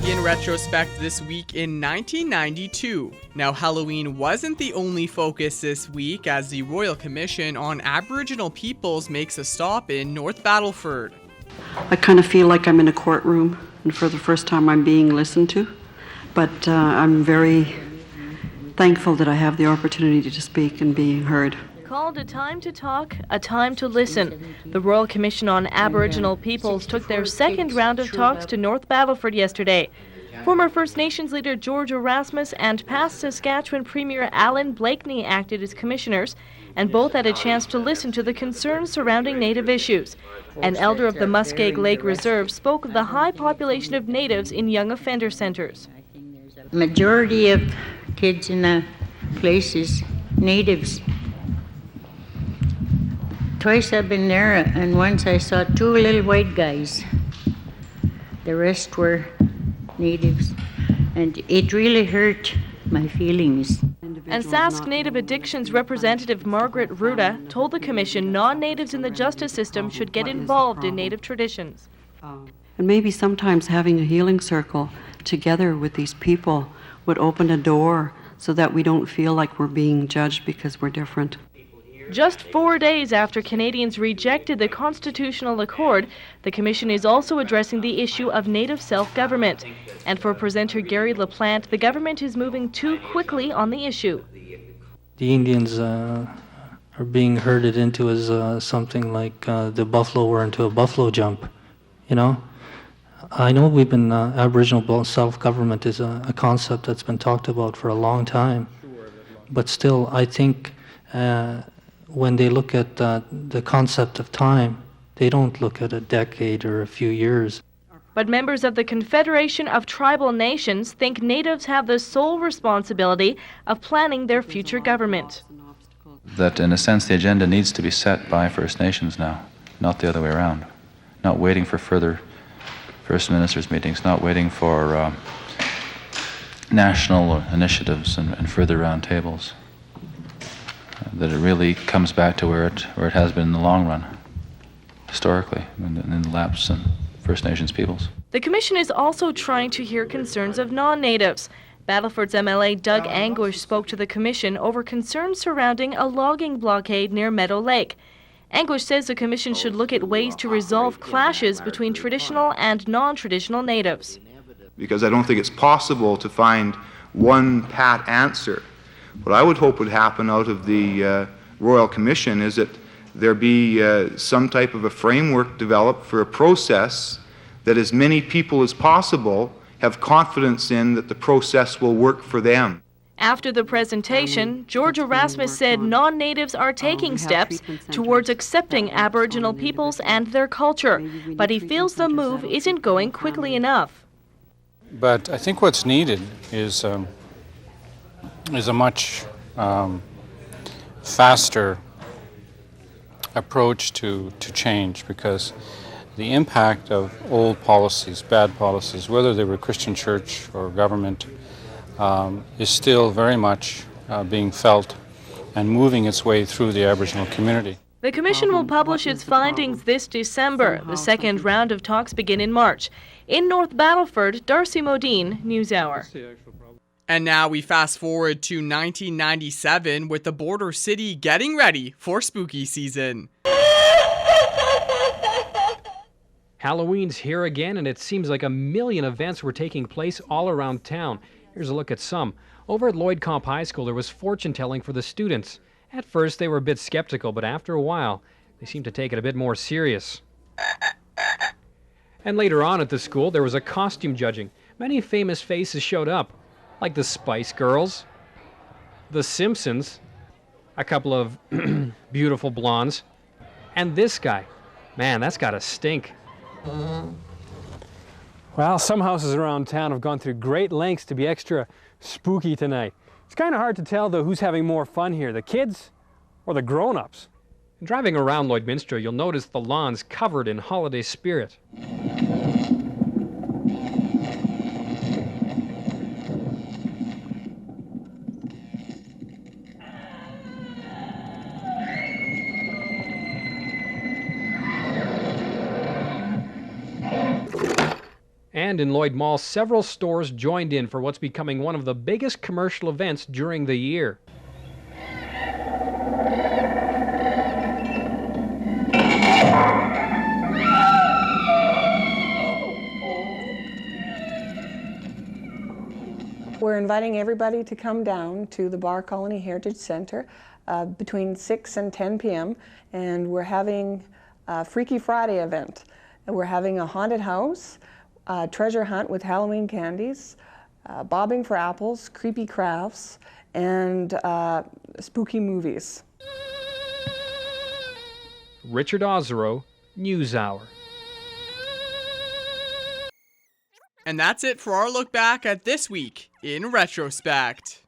begin Retrospect this week in 1992. Now, Halloween wasn't the only focus this week, as the Royal Commission on Aboriginal Peoples makes a stop in North Battleford. I kind of feel like I'm in a courtroom, and for the first time I'm being listened to. But I'm very thankful that I have the opportunity to speak and being heard. Called A Time to Talk, A Time to Listen. The Royal Commission on Aboriginal Peoples took their second round of talks to North Battleford yesterday. Former First Nations leader George Erasmus and past Saskatchewan Premier Alan Blakeney acted as commissioners, and both had a chance to listen to the concerns surrounding Native issues. An elder of the Muskeg Lake Reserve spoke of the high population of Natives in young offender centres. Majority of kids in the place is Natives. Twice I've been there, and once I saw two little white guys. The rest were Natives, and it really hurt my feelings. And Sask Native Addictions representative Margaret Ruda told the Commission non-Natives in the justice system should get involved in Native traditions. And maybe sometimes having a healing circle together with these people would open a door so that we don't feel like we're being judged because we're different. Just 4 days after Canadians rejected the Constitutional Accord, the Commission is also addressing the issue of Native self-government. And for presenter Gary LaPlante, the government is moving too quickly on the issue. The Indians are being herded into as something like the buffalo were into a buffalo jump, you know? I know we've been, Aboriginal self-government is a concept that's been talked about for a long time, but still I think when they look at the concept of time, they don't look at a decade or a few years. But members of the Confederation of Tribal Nations think Natives have the sole responsibility of planning their future government. That in a sense the agenda needs to be set by First Nations now, not the other way around. Not waiting for further First Ministers meetings, not waiting for national initiatives and further round tables. That it really comes back to where it has been in the long run, historically, in the lapse in First Nations peoples. The Commission is also trying to hear concerns of non-Natives. Battleford's MLA Doug Anguish spoke to the Commission over concerns surrounding a logging blockade near Meadow Lake. Anguish says the Commission should look at ways to resolve clashes between traditional and non-traditional Natives. Because I don't think it's possible to find one pat answer. What I would hope would happen out of the Royal Commission is that there be some type of a framework developed for a process that as many people as possible have confidence in that the process will work for them. After the presentation, George Erasmus said non-Natives are taking steps towards accepting Aboriginal peoples and their culture, but he feels the move isn't going quickly enough. But I think what's needed is a much faster approach to change, because the impact of old policies, bad policies, whether they were Christian church or government, is still very much being felt and moving its way through the Aboriginal community. The Commission will publish its findings this December. The second round of talks begin in March. In North Battleford, Darcy Modine, NewsHour. And now we fast forward to 1997 with the border city getting ready for spooky season. Halloween's here again, and it seems like a million events were taking place all around town. Here's a look at some. Over at Lloyd Comp High School, there was fortune telling for the students. At first, they were a bit skeptical, but after a while, they seemed to take it a bit more serious. And later on at the school, there was a costume judging. Many famous faces showed up, like the Spice Girls, the Simpsons, a couple of beautiful blondes, and this guy. Man, that's gotta stink. Well, some houses around town have gone through great lengths to be extra spooky tonight. It's kind of hard to tell, though, who's having more fun here, the kids or the grown-ups. Driving around Lloydminster, you'll notice the lawns covered in holiday spirit. And in Lloyd Mall, several stores joined in for what's becoming one of the biggest commercial events during the year. We're inviting everybody to come down to the Bar Colony Heritage Center between 6 and 10 p.m. and we're having a Freaky Friday event. And we're having a haunted house, a treasure hunt with Halloween candies, bobbing for apples, creepy crafts, and spooky movies. Richard Ozero, NewsHour. And that's it for our look back at this week in Retrospect.